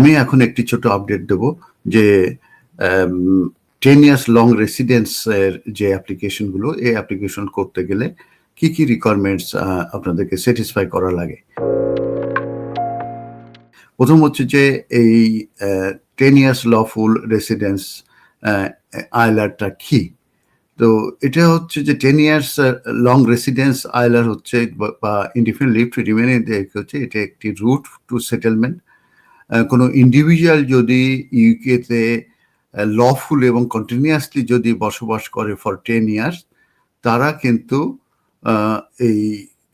আমি এখন একটি ছোট আপডেট দেব যে 10 ইয়ার্স লং রেসিডেন্স এর যে অ্যাপ্লিকেশনগুলো, এই অ্যাপ্লিকেশন করতে গেলে কি কি রিকোয়ারমেন্টস আপনাদেরকে স্যাটিসফাই করা লাগে। প্রথম হচ্ছে যে এই 10 ইয়ার্স লফুল রেসিডেন্স আইলারটা কি। তো এটা হচ্ছে যে 10 ইয়ার্স লং রেসিডেন্স আইলার হচ্ছে বা indefinite leave to remain in the UK হচ্ছে এটা একটি রুট টু সেটেলমেন্ট। কোনো ইন্ডিভিজুয়াল যদি ইউকেতে লফুল এবং কন্টিনিউয়াসলি যদি বসবাস করে ফর 10 ইয়ার্স, তারা কিন্তু এই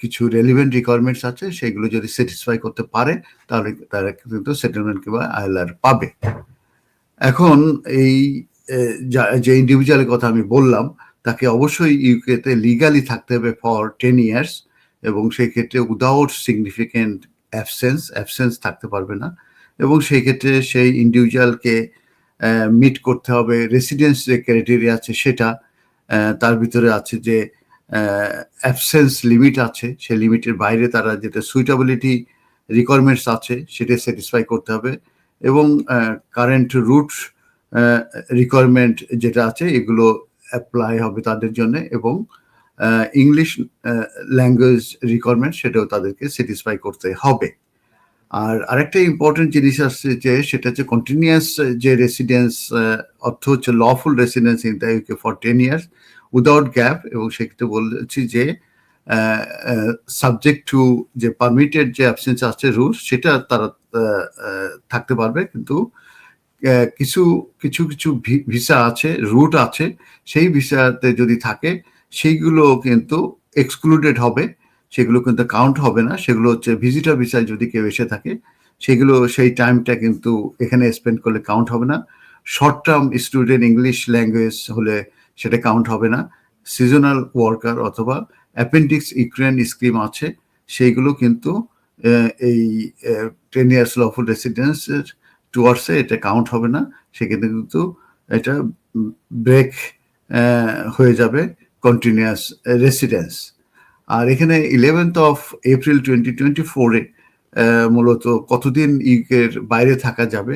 কিছু রেলিভেন্ট রিকোয়ারমেন্টস আছে, সেগুলো যদি স্যাটিসফাই করতে পারে তাহলে তারা কিন্তু সেটেলমেন্ট কিংবা আইএলআর পাবে। এখন এই যে ইন্ডিভিজুয়ালের কথা আমি বললাম, তাকে অবশ্যই ইউকেতে লিগালি থাকতে হবে ফর 10 ইয়ার্স, এবং সেই ক্ষেত্রে উইদাউট সিগনিফিকেন্ট অ্যাবসেন্স থাকতে পারবে না, এবং সেই ক্ষেত্রে সেই ইন্ডিভিজুয়ালকে মিট করতে হবে রেসিডেন্স যে ক্রাইটেরিয়া আছে সেটা। তার ভিতরে আছে যে অ্যাবসেন্স লিমিট আছে, সেই লিমিটের বাইরে তারা যেটা সুইটেবিলিটি রিকোয়ারমেন্টস আছে সেটা স্যাটিসফাই করতে হবে, এবং কারেন্ট রুট রিকোয়ারমেন্ট যেটা আছে এগুলো অ্যাপ্লাই হবে তাদের জন্য, এবং ইংলিশ ল্যাঙ্গুয়েজ রিকোয়ারমেন্ট সেটাও তাদেরকে স্যাটিসফাই করতে হবে। আর আরেকটা ইম্পর্টেন্ট জিনিস আসছে যে সেটা হচ্ছে কন্টিনিউয়াস যে রেসিডেন্স, অর্থ হচ্ছে lawful residence in the UK for 10 years without gap, এবং সেক্ষেত্রে বলেছি যে সাবজেক্ট টু যে পারমিটেড যে অ্যাবসেন্স আছে রুলস সেটা তারা থাকতে পারবে, কিন্তু কিছু কিছু কিছু ভিসা আছে, রুট আছে, সেই ভিসাতে যদি থাকে সেইগুলো কিন্তু এক্সক্লুডেড হবে, সেগুলো কিন্তু কাউন্ট হবে না। সেগুলো হচ্ছে ভিজিটর ভিসায় যদি কেউ এসে থাকে সেগুলো সেই টাইমটা কিন্তু এখানে স্পেন্ড করলে কাউন্ট হবে না। Short term student English language হলে সেটা কাউন্ট হবে না। সিজনাল ওয়ার্কার অথবা অ্যাপেন্ডিক্স ইউক্রেন স্কিম আছে, সেইগুলো কিন্তু এই 10 ইয়ার্স লফুল রেসিডেন্সের টুয়ার্ডসে এটা কাউন্ট হবে না, সেক্ষেত্রে কিন্তু এটা ব্রেক হয়ে যাবে কন্টিনিউয়াস রেসিডেন্স। আর এখানে 11th of April 2024-এ মূলত কতদিন ইউকের বাইরে থাকা যাবে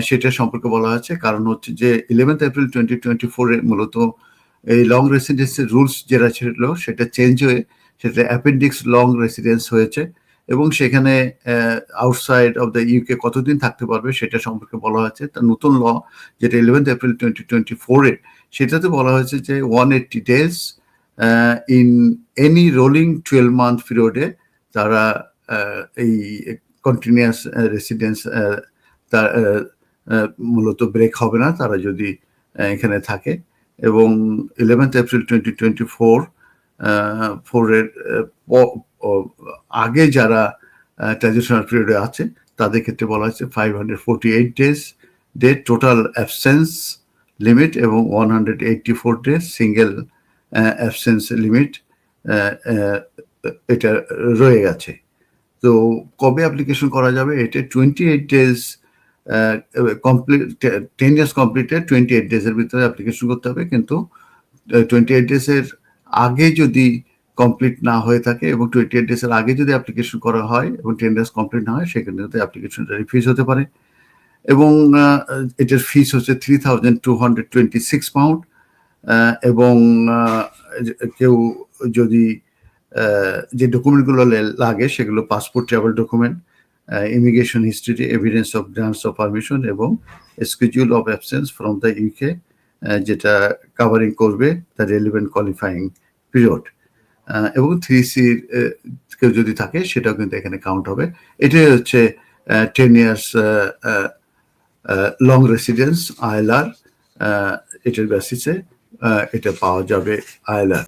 সেটা সম্পর্কে বলা হয়েছে। কারণ হচ্ছে যে 11th April 2024-এ মূলত এই লং রেসিডেন্সের রুলস যেটা ছিল সেটা চেঞ্জ হয়ে সেটা অ্যাপেন্ডিক্স লং রেসিডেন্স হয়েছে, এবং সেখানে আউটসাইড অফ দ্য ইউকে কতদিন থাকতে পারবে সেটা সম্পর্কে বলা হয়েছে। তার নতুন ল যেটা 11th April 2024-এ, সেটাতে বলা হয়েছে যে 180 days in any rolling 12-month পিরিয়ডে তারা এই কন্টিনিউয়াস রেসিডেন্স তার মূলত ব্রেক হবে না তারা যদি এখানে থাকে। এবং 11th April 2024-এর আগে যারা ট্রানজিশনাল পিরিয়ডে আছে তাদের ক্ষেত্রে বলা হয়েছে 548 days টোটাল অ্যাবসেন্স লিমিট, এবং 184 days সিঙ্গেল অ্যাবসেন্স লিমিট এটা রয়ে গেছে। তো কবে অ্যাপ্লিকেশন করা যাবে? এটা 28 days কমপ্লিট, 10 ইয়ার্স কমপ্লিটেড 28 days-এর ভিতরে অ্যাপ্লিকেশন করতে হবে, কিন্তু 28 days-এর আগে যদি কমপ্লিট না হয়ে থাকে এবং 28 days-এর আগে যদি অ্যাপ্লিকেশন করা হয় এবং 10 years কমপ্লিট না হয়, সেখানে অ্যাপ্লিকেশনটা রিফিউজ হতে পারে। এবং এটার ফিস হচ্ছে 3,226 পাউন্ড, এবং কেউ যদি যে ডকুমেন্টগুলো লাগে সেগুলো passport, travel document, immigration history, evidence of grants of permission, এবং schedule of absence from the UK, যেটা কাভারিং করবে দ্য রেলিভেন্ট কোয়ালিফাইং পিরিয়ড, এবং 3C কেউ যদি থাকে সেটাও কিন্তু এখানে কাউন্ট হবে। এটাই হচ্ছে 10 years লং রেসিডেন্স আইএলআর, এটার বেসিসে এটা পাওয়া যাবে আইএলআর।